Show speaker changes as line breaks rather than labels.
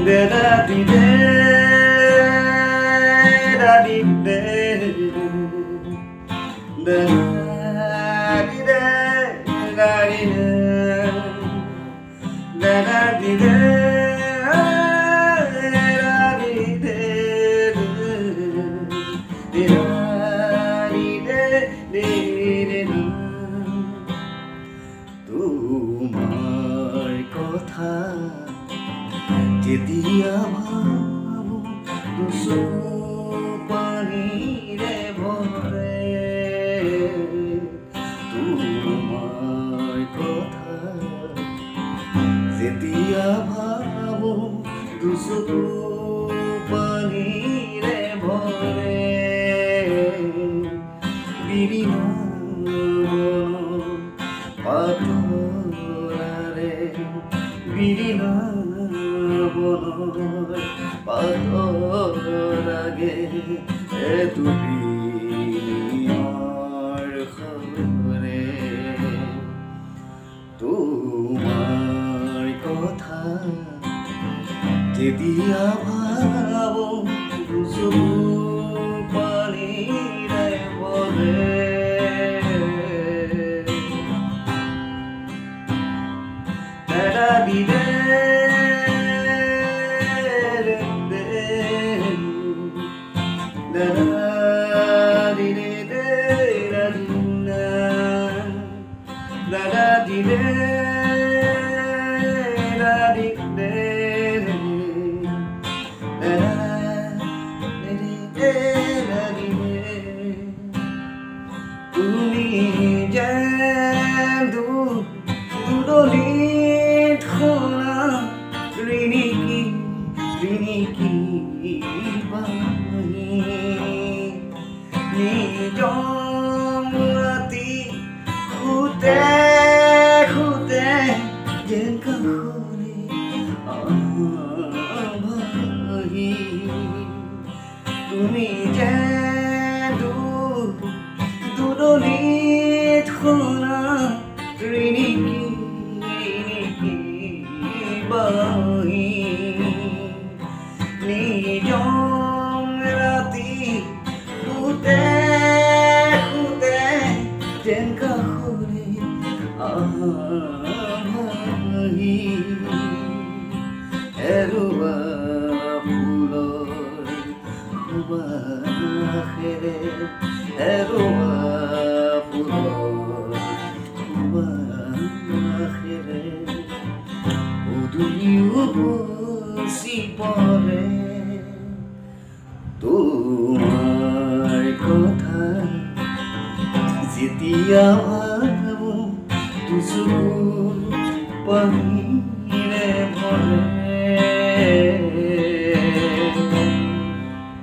da da di da da di da da di da da di da da di da তোমার কথা যেতিয়া ভাবো দুচকু পানীৰে ভৰে তোমাৰ কথা যেতিয়া ভাবো দুচকু পানীৰে ভৰে বিৰিণ পাথৰাৰে বিৰিণ বনৰ পাথৰাগে তুমিৰ খবৰে তোমাৰ কথা যেতিয়া ভাবো দুচকু পানীৰে ভৰে da di da da di da da di da di তুমি যেন দুদলি রিনিকি নিজম ৰাতি খুতে খুতে যেন কাষৰে ভাহি তুমি যে দুদলিত শুনা ৰিনিকি বাহি নিজম ৰাতি খুতে খুতে যেন কাষৰে ভাহি হেৰুৱা ফুলৰ সুবাসেৰে হেৰুৱা ফুলৰ সুবাসেৰে উদুলিও বচি পৰে তোমাৰ কথা যেতিয়া ভাবো দুচকু পানীৰে ভৰে